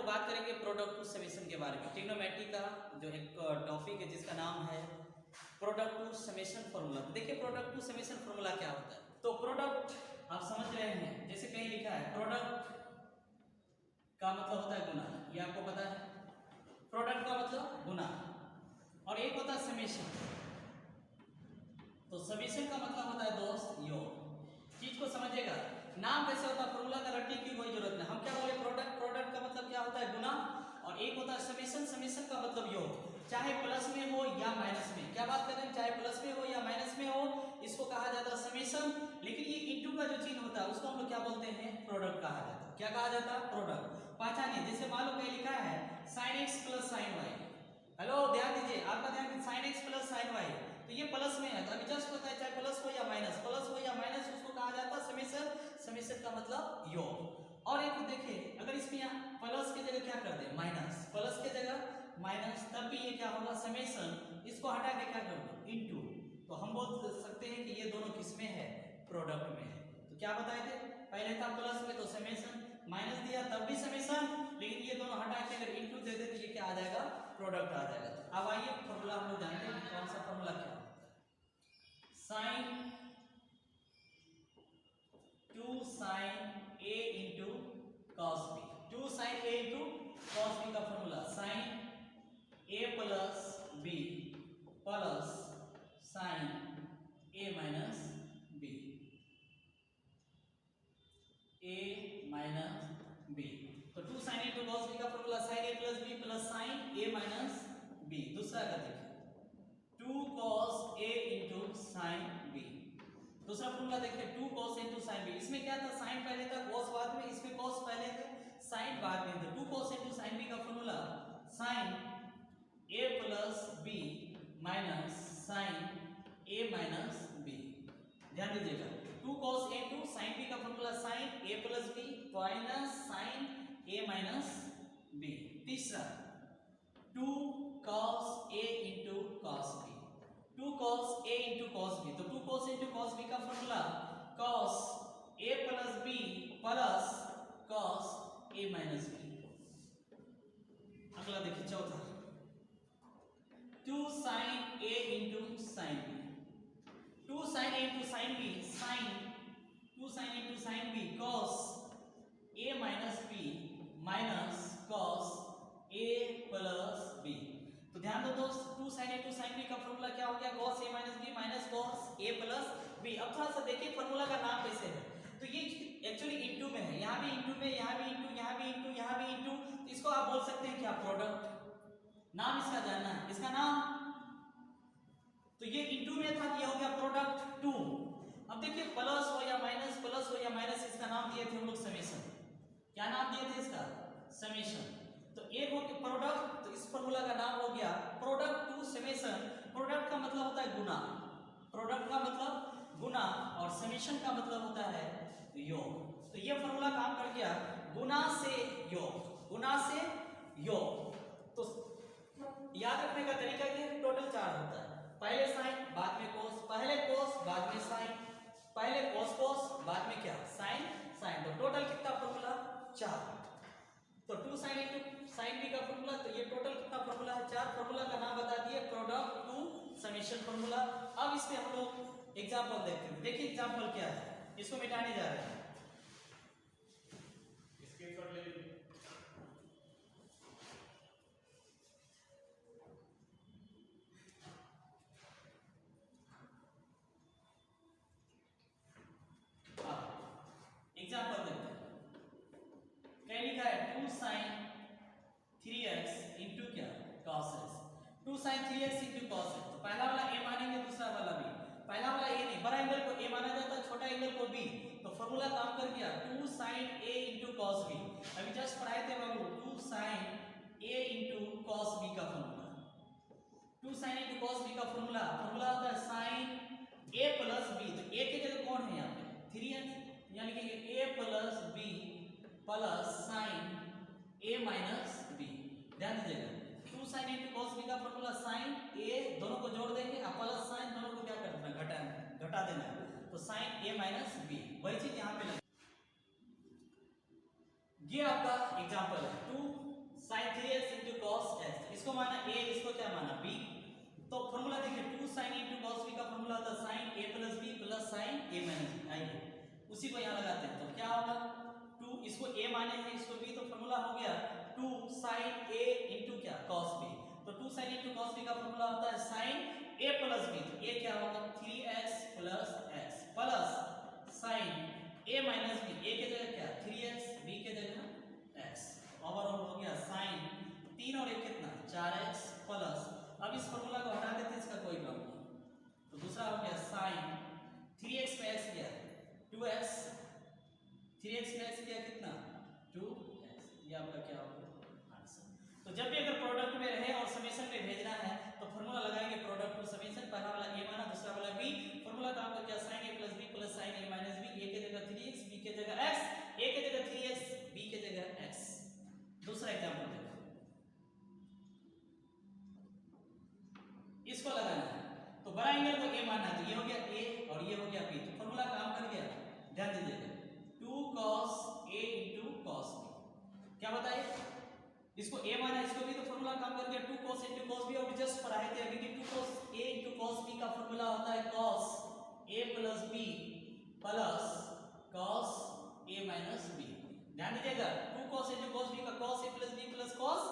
लोग बात करेंगे प्रोडक्ट टू समेशन के बारे में। ट्रिग्नोमेट्री का जो एक टॉपिक है जिसका नाम है प्रोडक्ट टू समेशन फॉर्मूला। देखिए प्रोडक्ट टू समेशन फॉर्मूला क्या होता है। तो प्रोडक्ट आप समझ रहे हैं, जैसे कहीं लिखा है प्रोडक्ट का मतलब होता है गुना, ये आपको पता है। प्रोडक्ट का मतलब गुना, और एक होता है समेशन। तो समेशन का मतलब होता है दोस्त योग। चीज को समझिएगा, नाम कैसे होता है, फॉर्मूला का रटने की कोई जरूरत नहीं। हम क्या बोले, प्रोडक्ट, प्रोडक्ट का मतलब क्या होता है गुना, और एक होता है समेशन, समेशन का मतलब योग। चाहे प्लस में हो या माइनस में, क्या बात कर रहे हैं, चाहे प्लस में हो या माइनस में हो, इसको कहा जाता है समेशन। लेकिन ये इंटू का जो चिन्ह होता है उसको हम लोग क्या बोलते हैं, प्रोडक्ट कहा जाता है। क्या कहा जाता है, प्रोडक्ट। पहचानिए, जैसे मान लो कहीं लिखा है sin x plus sin y। Hello ध्यान दीजिए, आपका ध्यान दीजिए, sin x plus sin y, तो ये प्लस में है, तो अभी जस्ट होता है चाहे प्लस हो या माइनस, प्लस हो या माइनस, उसको कहा जाता है समेशन। समेशन का मतलब योग। और एक देखिए, अगर इसमें यहाँ प्लस की जगह क्या कर दे, माइनस, प्लस की जगह माइनस, तब भी ये क्या होगा, समेशन। इसको हटा के क्या कर दो, इनटू। तो हम बोल सकते हैं कि ये दोनों किसमें है, प्रोडक्ट में है। तो क्या बताए थे, पहले था प्लस में तो समेशन, माइनस दिया तब भी समेशन, लेकिन ये दोनों हटा के अगर इनटू दे दे तो ये क्या आ जाएगा, प्रोडक्ट आ जाएगा। अब आइए फॉर्मूला हम लोग जानते हैं कौन सा फॉर्मूला क्या है। Sine 2 sin a into cos b, 2 sin a into cos b का formula sin a plus b plus sin a minus b, a minus b। तो 2 sin a into cos b का formula sin a plus b plus sin a minus b। दूसरा का देखिए 2 cos a into sin b। दूसरा formula देखिए 2 cos into sin b। इसमें क्या था, sin पहले था cos बाद में, इसमें cos पहले थे sin बाद में थे। 2 cos इंटू sin b का formula sin a plus b minus sin a minus b। ध्यान दीजिएगा, 2 cos a into sin b का formula sin a plus b minus sin a minus b। तीसरा 2 cos a into cos b, 2 cos a into cos b। तो 2 cos into cos b का formula cos a plus b plus cos a minus b। अगला देखिए चौथा 2 sin a into sin b, 2 sin a into sin b, sin 2 sin into sin b cos a minus b minus cos a plus b। तो ध्यान दो दोस्त, 2 sin a 2 sin b का formula क्या हो गया, cos a minus b minus cos a plus b। अब थोड़ा सा देखिए फॉर्मूला का नाम कैसे है। तो ये एक्चुअली इंटू में है, यहाँ भी इंटू में, यहाँ भी इंटू, यहाँ भी इंटू, यहाँ भी इंटू, तो इसको आप बोल सकते हैं क्या, प्रोडक्ट। नाम इसका जानना है, इसका नाम, तो ये इंटू में था, ये हो गया प्रोडक्ट 2। अब देखिए प्लस हो या माइनस, प्लस हो या माइनस, इसका नाम दिए थे हम लोग समेशन। क्या नाम दिए थे इसका, समेशन। तो एक हो गया प्रोडक्ट, तो इस फॉर्मूला का नाम हो गया प्रोडक्ट टू समेशन। प्रोडक्ट का मतलब होता है गुना, प्रोडक्ट का मतलब गुना, और समेशन का मतलब होता है योग। तो ये फॉर्मूला काम कर गया गुना से योग, गुना से योग। तो याद रखने का तरीका ये टोटल 4 होता है, पहले साइन बाद में कोस, पहले कोस बाद में साइन, पहले कोस कोस बाद में क्या, साइन साइन। तो टोटल कितना फॉर्मूला, 4। तो 2 sin इंटू sin b का फॉर्मूला, तो ये टोटल कितना फॉर्मूला है, 4 फॉर्मूला का नाम बता दिए, प्रोडक्ट टू समेशन फॉर्मूला। अब इसमें हम लोग एग्जांपल देखते हैं। देखिए एग्जांपल क्या है, इसको मिटाने जा रहे हैं, स्क्रीनशॉट ले लीजिए। एग्जांपल देखते हैं, क्या लिखा है 2 sin 3x इंटू क्या, cos x। 2 sin 3x into cos x। तो पहला वाला a मानेंगे, दूसरा वाला b। पहला वाला a नहीं, बड़ा एंगल को a माना जाता है, छोटा एंगल को b। तो फॉर्मूला काम कर गया 2 sin a into cos b। अभी जस्ट पढ़ाए थे बाबू 2 sin a into cos b का formula. 2 sin into cos b का फॉर्मूला होता है sin a प्लस b। तो a की जगह कौन है यहाँ पे, 3x, यानी कि a plus b plus sign a minus b। ध्यान दीजिएगा 2 sin इंटू cos b का फॉर्मूला साइन a, दोनों को जोड़ देंगे, और प्लस साइन, दोनों को क्या करना है, घटा देना है। तो साइन a माइनस b, वही चीज यहाँ पे लगे। ये आपका एग्जांपल है 2 इसको माना a, इसको क्या माना b। तो फॉर्मूला देखिए 2 sin a cos b का फॉर्मूला होता है sin a plus b plus sin a minus b। आइए उसी को यहाँ लगाते हैं, तो क्या होगा 2, इसको a माने हैं इसको b, तो फॉर्मूला हो गया 2 sin a into क्या cos b। तो 2 sin a into cos b का फॉर्मूला होता है sin a plus b, तो a क्या होगा 3x plus x plus sin a minus b, a के जगह क्या 3x, b के जगह x, ओवरऑल हो गया sin 3 और 1 कितना 4x प्लस, अब इस फॉर्मूला को हटा देते हैं, इसका कोई काम नहीं, तो दूसरा हो गया sin 3x में x गया 2x, 3x में x गया कितना 2x, ये आपका क्या होगा आंसर। तो जब भी अगर प्रोडक्ट में रहे और समेशन में भेजना है तो फॉर्मूला लगाएंगे प्रोडक्ट टू समेशन, पहला वाला a माना दूसरा वाला b, फॉर्मूला का आपका क्या sin a plus b plus sin a minus b, a के जगह 3x, b के जगह x, a के जगह 3x, b के जगह x। दूसरा एग्जांपल देखो, इसको लगाना है तो बड़ा एंगल को a मानना है, तो ये हो गया a और ये हो गया b, तो फॉर्मूला काम कर गया, ध्यान दीजिएगा 2 cos a into cos b, क्या बताइए इसको a माना इसको भी, तो फॉर्मूला काम कर गया 2 cos into cos b, और जस्ट पढ़ाए थे अभी कि 2 cos a into cos b का फॉर्मूला होता है cos a plus b plus cos a minus b। ध्यान दीजिएगा 2 cos into cos b का cos a plus b plus cos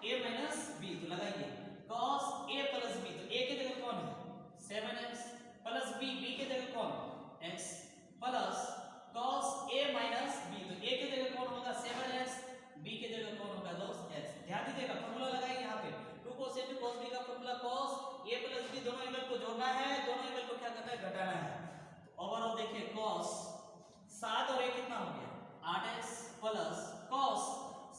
a minus b, तो लगाइए cos a plus b, तो a के जगह कौन है 7x प्लस b, b के जगह कौन x plus cos a minus b, तो a के जगह कौन होगा 7x, b के जगह कौन होगा 2x। ध्यान दीजिएगा फॉर्मूला लगाएंगे यहाँ पे 2 cos a cos b का formula cos a plus b, दोनों एंगल को जोड़ना है, दोनों एंगल को क्या करना है घटाना है, तो ओवरऑल देखिए cos 7 और 1 कितना हो गया 8x प्लस cos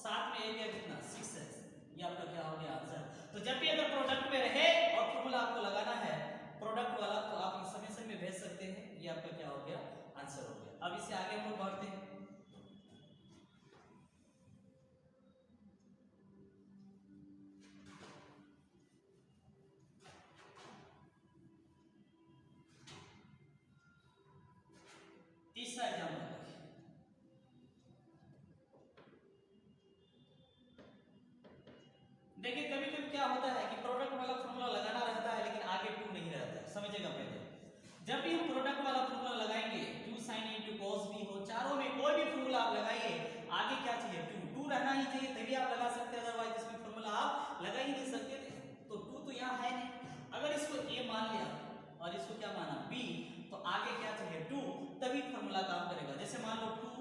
7 में 1 गया कितना 6x, ये आपका क्या हो गया आंसर। तो जब भी अगर प्रोडक्ट में रहे और फॉर्मूला आपको लगाना है प्रोडक्ट वाला, तो आप इस समेशन में भेज सकते हैं, ये आपका क्या हो गया आंसर हो गया। अब इसे आगे हम लोग बढ़ते हैं, तीसरा एग्जाम्पल देखिए कभी कभी क्या होता है कि प्रोडक्ट वाला फॉर्मूला लगाना रहता है लेकिन आगे 2 नहीं रहता है, समझिएगा पहले जब भी हम प्रोडक्ट वाला फॉर्मूला लगाएंगे 2 sin a into cos b हो, चारों में कोई भी फॉर्मूला आप लगाइए आगे क्या चाहिए 2 रहना ही चाहिए, तभी आप लगा सकते हैं, अदरवाइज इसमें फॉर्मूला आप लगा ही नहीं सकते थे। तो 2 तो यहाँ है नहीं, अगर इसको a मान लिया और इसको क्या माना b, तो आगे क्या चाहिए 2, तभी फॉर्मूला काम करेगा। जैसे मान लो 2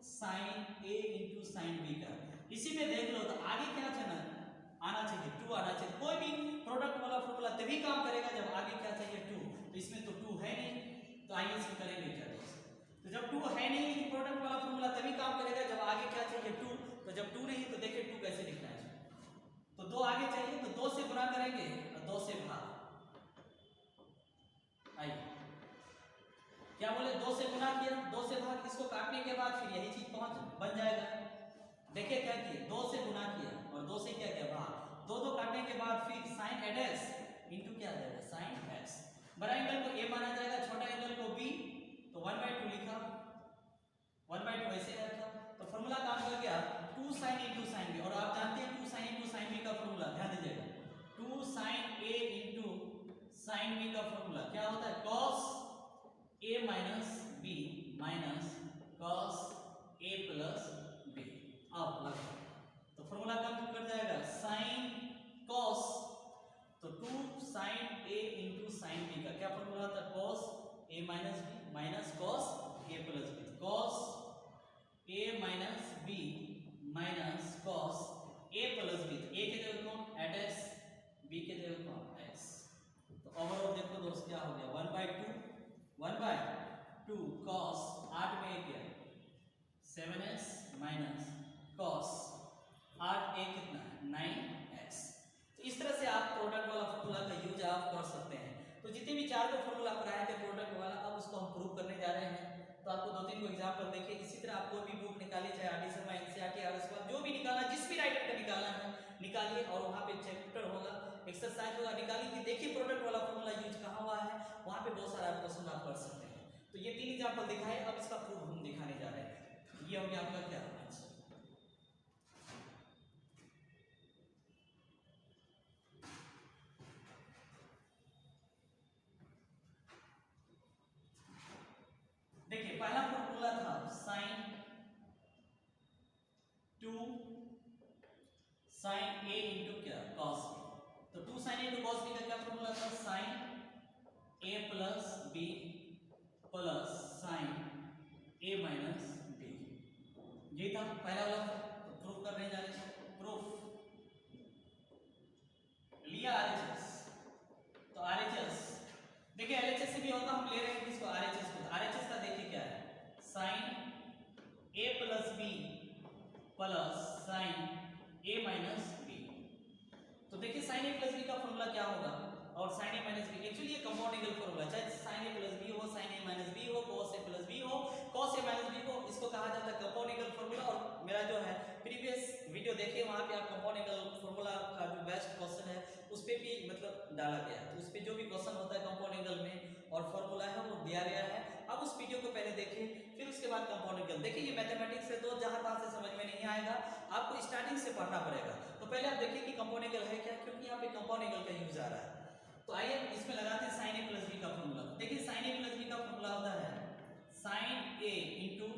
sin a into sin b का, इसी में देख लो तो आगे क्या चाहिए आना चाहिए 2 आना चाहिए, कोई भी प्रोडक्ट वाला फॉर्मूला तभी काम करेगा जब आगे क्या चाहिए 2, तो इसमें तो 2 है नहीं, तो आइए इसमें करेंगे क्या दोस्त, तो जब 2 है नहीं लेकिन प्रोडक्ट वाला फॉर्मूला तभी काम करेगा जब आगे क्या चाहिए 2, तो जब 2 नहीं तो देखिए 2 कैसे लिखना है, तो 2 आगे चाहिए तो 2 से गुणा करेंगे और 2 से भाग, आइए क्या बोले 2 से गुणा किया 2 से भाग, इसको काटने के बाद फिर यही चीज पहुंच बन जाएगा। देखिए क्या किए 2 से गुणा किया और 2 से क्या किया भाग, 2 काटने के बाद फिर sin x इनटू क्या आ जाएगा sin x, बड़ा एंगल को a माना जाएगा, छोटा एंगल को b, तो 1/2 लिखा 1/2 ऐसे रखा, तो फॉर्मूला काम कर गया 2 sin into sin b, और आप जानते हैं 2 sin into sin b का फॉर्मूला, ध्यान दीजिएगा 2 sin a into sin b का फॉर्मूला क्या होता है cos a minus b minus cos a plus b। अब लगा तो फॉर्मूला काम कर जाएगा sin cos, तो 2 sin a into sin b का क्या फॉर्मूला होता है cos a minus b minus cos a plus b, cos a minus b minus cos a plus b, तो a के जगह कौन 8x, b के जगह कौन x, तो ओवरऑल देखो दोस्त क्या हो गया 1/2 cos 8 में क्या 7x minus cos 8 a कितना 9x। तो इस तरह से आप प्रोडक्ट वाला फॉर्मूला का यूज आप कर सकते हैं। तो जितने भी 4 को फॉर्मूला पढ़ाए थे प्रोडक्ट वाला, अब उसको हम प्रूव करने जा रहे हैं। तो आपको 2-3 को एग्जांपल देखिए, इसी तरह आप कोई भी बुक निकालिए, चाहे आरडी शर्मा एनसीईआरटी और उसके बाद जो भी निकालना, जिस भी राइटर का निकालना है निकालिए, और वहाँ पे चैप्टर होगा, एक्सरसाइज होगा, निकालिए कि देखिए प्रोडक्ट वाला फॉर्मूला यूज कहाँ हुआ है, वहाँ पे बहुत सारा क्वेश्चन आप कर सकते हैं। तो ये 3 एग्जांपल दिखाए, अब इसका प्रूफ हम दिखाने जा रहे हैं। ये हो गया आपका क्या आंसर। फॉर्मूला था साइन 2 साइन ए इंटू क्या कॉस बी। तो 2 sine A into cos B का क्या फॉर्मूला था sign A plus B plus sine A minus B. ये था पहला वाला। प्रूफ करने जा रहे हैं। प्रूफ लिया आरएचएस। तो आरएचएस देखिए एलएचएस से भी होगा, हम ले रहे हैं किसको आरएचएस को। आरएचएस का देखिए क्या है sine A plus B plus sine A minus B. तो देखिए साइन ए प्लस बी का फॉर्मूला क्या होगा और sine A minus B actually ये कंपाउंड फॉर्मूला है, चाहे साइन ए प्लस बी हो साइन ए माइनस बी हो कॉस ए प्लस बी हो कॉस ए माइनस बी हो, इसको कहा जाता है कंपाउंड फॉर्मूला। और मेरा जो है प्रीवियस वीडियो देखिए वहां पे आप कंपाउंड फॉर्मूला का जो बेस्ट क्वेश्चन है उस पे भी मतलब डाला गया है। तो उस पे जो भी क्वेश्चन होता है कंपाउंड में और फॉर्मूला है वो दिया गया है। अब उस वीडियो को पहले देखिए फिर उसके बाद कंपाउंड देखिए। ये मैथमेटिक्स है तो जहां तहां से समझ में नहीं आएगा, आपको स्टार्टिंग से पढ़ना पड़ेगा। तो पहले आप देखिए कि कंपाउंड है क्या, क्योंकि यहाँ पे कंपाउंड का यूज आ रहा है। तो आइए इसमें लगाते हैं साइन ए प्लस बी का फॉर्मूला। देखिए साइन ए प्लस बी का फॉर्मूला होता है sine A into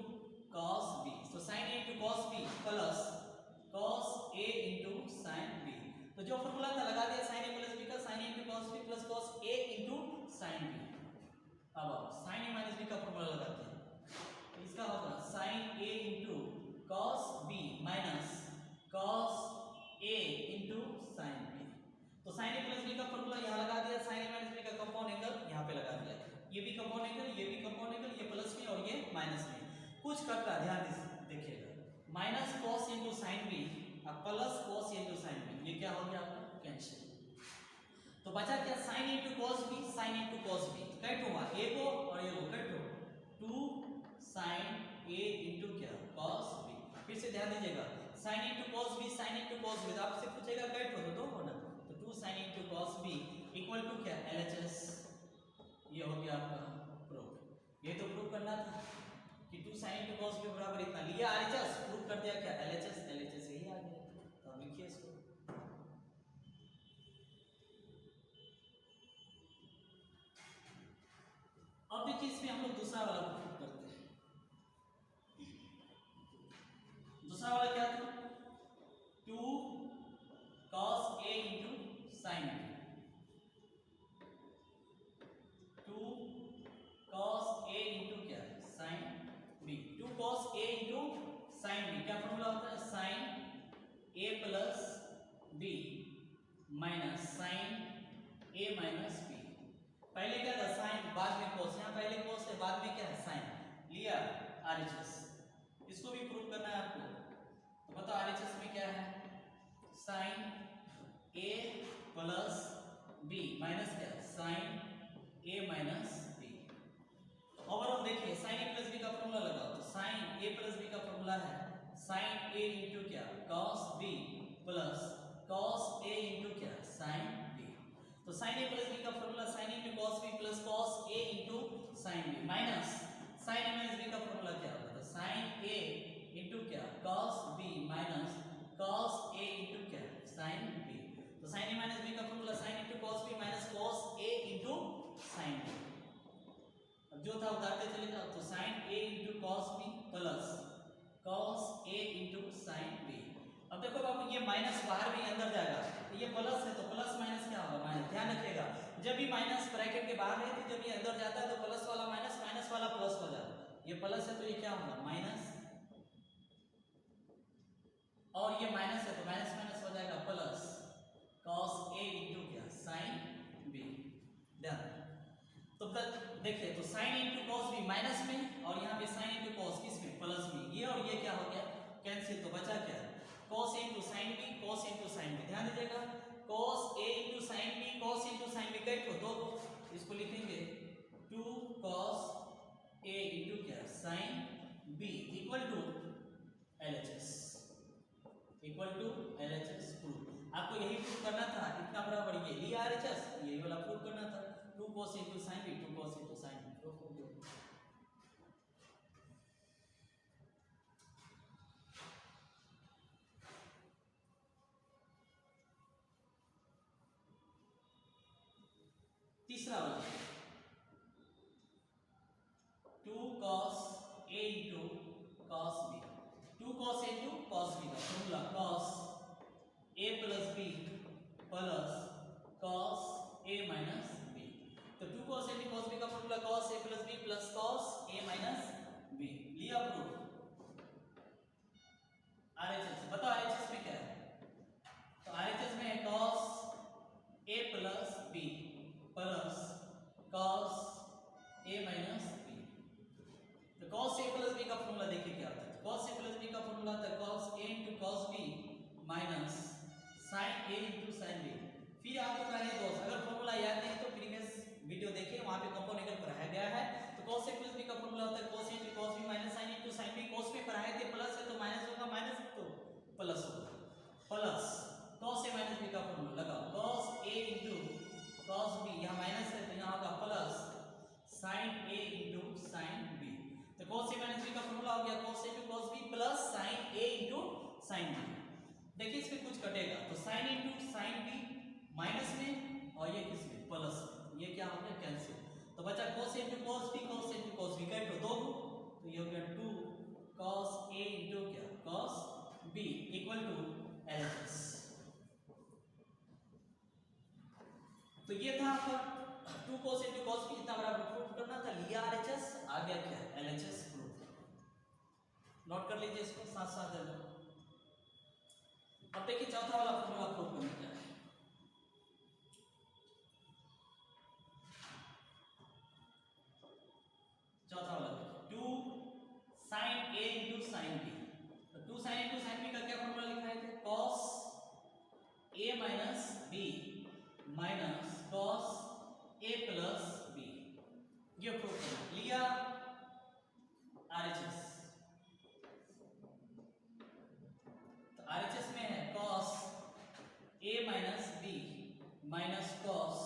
cos B. तो sine A into cos B plus cos A into sine B. तो जो फॉर्मूला था लगा दिया साइन ए प्लस बी का, sine A into cos B plus cos A into sine B. अब आप sine A minus B का formula लगाते हैं, तो इसका होगा sine A into cos B minus cos A into sine B. तो साइन ए प्लस बी का फॉर्मूला यहाँ लगा दिया, साइन ए माइनस बी का कंपाउंड एंगल यहाँ पे लगा दिया। ये भी कंपाउंड एंगल, ये भी कंपाउंड एंगल, ये प्लस में और ये माइनस में। कुछ कट रहा, ध्यान देखिएगा, minus cos into sine B और plus cos into sine B, ये क्या हो गया आपका कैंसिल। तो बचा क्या sine into cos B, sine into cos B cut हुआ, ए को और ये को कट हो 2 साइन ए इंटू क्या कॉस बी। फिर से ध्यान दीजिएगा sine into cos B, sine into cos B, आपसे पूछेगा कट हो तो दो होना, तो 2 sign into cos B equal to क्या एलएचएस। ये हो गया आपका प्रूफ। ये तो प्रूफ करना था कि 2 साइन इंटू कॉस बी बराबर इतना लिया आरएचएस, प्रूफ कर दिया क्या एलएचएस। एलएचएस यही आ गया, तो अब लिखिए इसको। अब देखिए इसमें हम लोग दूसरा वाला प्रूफ करते हैं। दूसरा वाला क्या था 2 cos a into sine B, 2 cos a into क्या sine B. 2 cos a into sine B क्या फॉर्मूला होता है sine a plus B minus sine a minus B. पहले क्या था साइन बाद में cos, यहाँ पहले cos है बाद में क्या है साइन लिया आरएचएस। इसको भी प्रूव करना है आपको, तो बताओ आरएचएस में क्या है sine a plus B minus क्या sine a minus B. Overall देखिए साइन a प्लस बी का फॉर्मूला लगाओ, तो साइन a प्लस बी का फॉर्मूला है साइन a इंटू क्या cos b plus cos a into क्या साइन b। तो साइन a प्लस बी का formula sine into cos b plus cos a into sine b minus sine a minus b का formula क्या होगा, तो sine a into क्या cos b minus cos a into क्या sine b। तो sine a minus b का formula sine into cos b minus cos a into sine b। अब जो था उतारते चले जाओ, तो sine a into cos b plus cos a into sine b। अब देखो बाबू ये माइनस बाहर भी अंदर जाएगा, तो ये प्लस है तो प्लस माइनस क्या होगा माइनस। ध्यान रखिएगा जब भी माइनस ब्रैकेट के बाहर है तो जब ये अंदर जाता है तो प्लस वाला माइनस, माइनस वाला प्लस हो जाता है। ये प्लस है तो ये क्या होगा माइनस, और ये माइनस है तो माइनस माइनस हो जाएगा प्लस cos a इंटू क्या साइन b। ध्यान तो देखिए तो sign into cos b minus में और यहाँ पे साइन इंटू cos किस में प्लस में, ये और ये क्या हो गया कैंसिल। तो बचा क्या cos a into sine b, cos into sine b। ध्यान दीजिएगा cos a into sine b, cos into sine b cut हो दो, इसको लिखेंगे 2 cos a इंटू क्या sine b equal to LHS, equal to LHS proof. आपको यही proof करना था, इतना बराबर ये लिया RHS, यही वाला प्रूफ करना था 2 cos into sine b, 2 cos into sine b proof हो गया। तीसरा वाला 2 cos a cos a into cos b का formula cos a plus b plus cos a minus b। तो 2 cos a into cos b का formula cos a plus b plus cos a minus b। लिया proof. RHS बताओ RHS में क्या है? तो RHS में है cos a plus b plus cos a minus b। तो cos a plus b का फॉर्मूला देखिए क्या होता है। cos a plus b का फॉर्मूला होता है cos a into cos b minus sin a into sin b। फिर आपको कहने दोस्त अगर फॉर्मूला याद नहीं तो प्रीवियस वीडियो देखिए, वहां पे कंपोनेंट पढ़ाया गया है। तो cos a plus b का फॉर्मूला होता है cos a into cos b minus sin into sin b। cos में पढ़ाए थे प्लस है तो माइनस होगा, माइनस तो प्लस होगा, plus cos a minus b का फॉर्मूला लगाओ cos a into cos b, यहाँ माइनस है तो यहाँ होगा plus sin a into sin b। तो cos a minus b का फॉर्मूला हो गया cos a into cos b plus sin a into sin b। देखिए इसमें कुछ कटेगा तो sin into sin b minus में और ये किसमें प्लस में, ये क्या हो गया कैंसिल। तो बचा cos a into cos b, cos a into cos b का दो तो ये हो गया 2 cos a into क्या cos b equal to LHS। तो ये था आपका 2 cos into cos b इतना बड़ा प्रूफ करना था, लिया RHS, आ गया क्या LHS प्रूफ। नोट कर लीजिए इसको साथ साथ है। अब देखिए चौथा वाला फॉर्मूला प्रूफ करना क्या है। चौथा वाला 2 sin a into sin b। तो 2 sin into sin b का क्या फॉर्मूला लिखा है? cos a minus b minus cos a plus b। ये प्रूफ करना, लिया RHS। तो RHS में है cos a minus b minus cos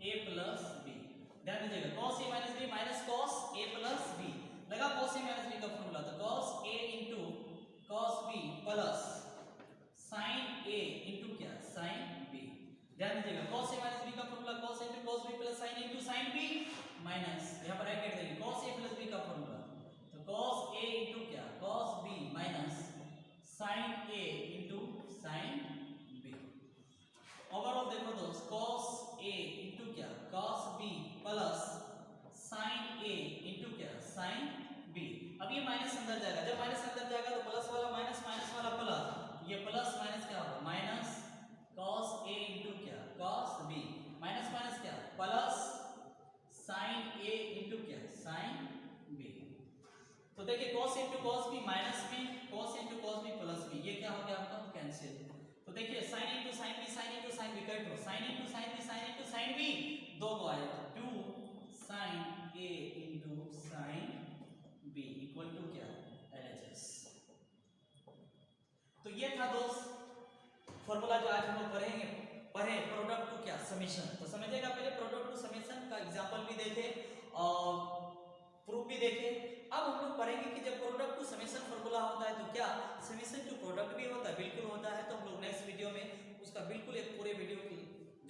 a plus b। ध्यान दीजिएगा cos a minus b minus cos a plus b लगा cos a minus b का फॉर्मूला तो cos a into cos b plus sin a into क्या sin b। ध्यान दीजिएगा cos a minus b का formula cos a into cos b plus sin a into sin b minus यहाँ पर bracket देंगे cos a plus b का formula तो cos a into क्या cos b minus sin a into sin b। Overall देखो दोस्त cos a into क्या cos b plus sin a into क्या sin b। अब ये माइनस अंदर जाएगा, जब माइनस अंदर जाएगा तो प्लस वाला माइनस, माइनस वाला प्लस, ये प्लस माइनस क्या होगा माइनस cos a into क्या cos b माइनस माइनस क्या प्लस sin a into क्या sin b। तो देखिए cos into cos b minus में cos into cos b plus b, ये क्या हो गया आपका कैंसिल। तो देखिए sin into sin b, sin into sin b cut लो, sin into sin b, sin into sin b दो को आए 2 sin a into sin b equal to क्या LHS। तो ये था दोस्त फॉर्मूला जो आज हम लोग पढ़े प्रोडक्ट टू क्या समेशन। तो समझिएगा पहले प्रोडक्ट टू समेशन का एग्जांपल भी देखे और प्रूफ भी देखे। अब हम लोग पढ़ेंगे कि जब प्रोडक्ट टू समेशन फॉर्मूला होता है तो क्या समेशन टू प्रोडक्ट भी होता है, बिल्कुल होता है। तो हम लोग नेक्स्ट वीडियो में उसका बिल्कुल एक पूरे वीडियो की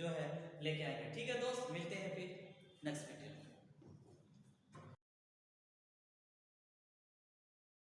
जो है लेके आएंगे। ठीक है दोस्त, मिलते हैं फिर।